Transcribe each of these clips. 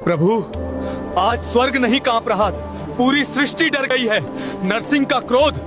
प्रभु, आज स्वर्ग नहीं कांप रहा, पूरी सृष्टि डर गई है। नरसिंह का क्रोध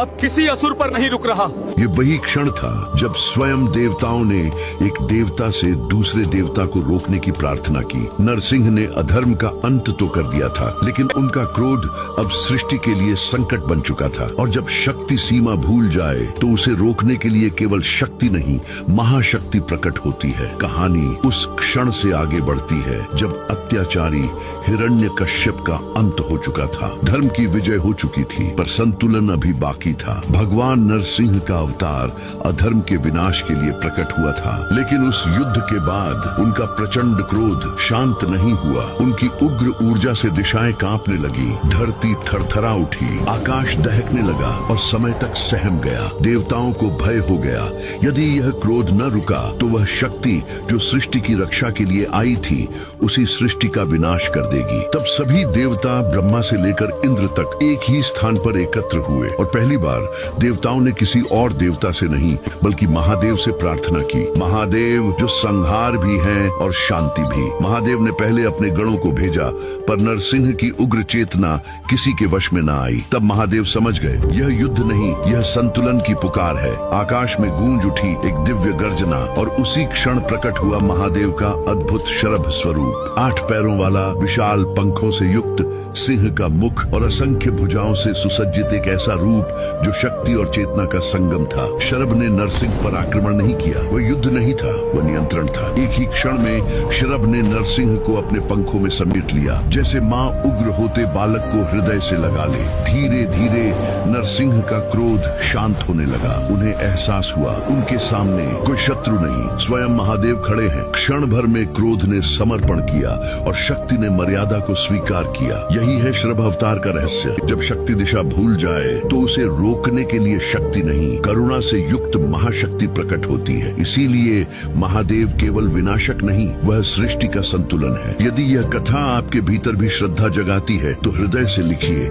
अब किसी असुर पर नहीं रुक रहा। ये वही क्षण था जब स्वयं देवताओं ने एक देवता से दूसरे देवता को रोकने की प्रार्थना की। नरसिंह ने अधर्म का अंत तो कर दिया था, लेकिन उनका क्रोध अब सृष्टि के लिए संकट बन चुका था। और जब शक्ति सीमा भूल जाए तो उसे रोकने के लिए केवल शक्ति नहीं, महाशक्ति प्रकट होती है। कहानी उस क्षण से आगे बढ़ती है जब अत्याचारी हिरण्यकश्यप का अंत हो चुका था। धर्म की विजय हो चुकी थी, पर संतुलन अभी बाकी था। भगवान नरसिंह का अवतार अधर्म के विनाश के लिए प्रकट हुआ था, लेकिन उस युद्ध के बाद उनका प्रचंड क्रोध शांत नहीं हुआ। उनकी उग्र ऊर्जा से दिशाएं कांपने लगी, धरती थरथरा उठी, आकाश दहकने लगा और समय तक सहम गया। देवताओं को भय हो गया, यदि यह क्रोध न रुका तो वह शक्ति जो सृष्टि की रक्षा के लिए आई थी उसी सृष्टि का विनाश कर देगी। तब सभी देवता ब्रह्मा से लेकर इंद्र तक एक ही स्थान पर एकत्र हुए और पहली बार देवताओं ने किसी और देवता से नहीं बल्कि महादेव से प्रार्थना की। महादेव जो संहार भी हैं और शांति भी। महादेव ने पहले अपने गणों को भेजा, पर नरसिंह की उग्र चेतना किसी के वश में न आई। तब महादेव समझ गए, यह युद्ध नहीं, यह संतुलन की पुकार है। आकाश में गूंज उठी एक दिव्य गर्जना और उसी क्षण प्रकट हुआ महादेव का अद्भुत शरभ स्वरूप। 8 पैरों वाला, विशाल पंखों से युक्त सिंह का मुख और असंख्य भुजाओं से सुसज्जित एक ऐसा रूप जो शक्ति और चेतना का संगम था। शरभ ने नरसिंह पर आक्रमण नहीं किया, वह युद्ध नहीं था, वह नियंत्रण था। एक ही क्षण में शरभ ने नरसिंह को अपने पंखों में समेट लिया, जैसे माँ उग्र होते बालक को हृदय से लगा ले। धीरे धीरे नरसिंह का क्रोध शांत होने लगा। उन्हें एहसास हुआ उनके सामने कोई शत्रु नहीं, स्वयं महादेव खड़े हैं। क्षण भर में क्रोध ने समर्पण किया और शक्ति ने मर्यादा को स्वीकार किया। यही है शरभ अवतार का रहस्य। जब शक्ति दिशा भूल जाए तो उसे रोकने के लिए शक्ति नहीं, करुणा से युक्त महाशक्ति प्रकट होती है। इसीलिए महादेव केवल विनाशक नहीं, वह सृष्टि का संतुलन है। यदि यह कथा आपके भीतर भी श्रद्धा जगाती है तो हृदय से लिखिए।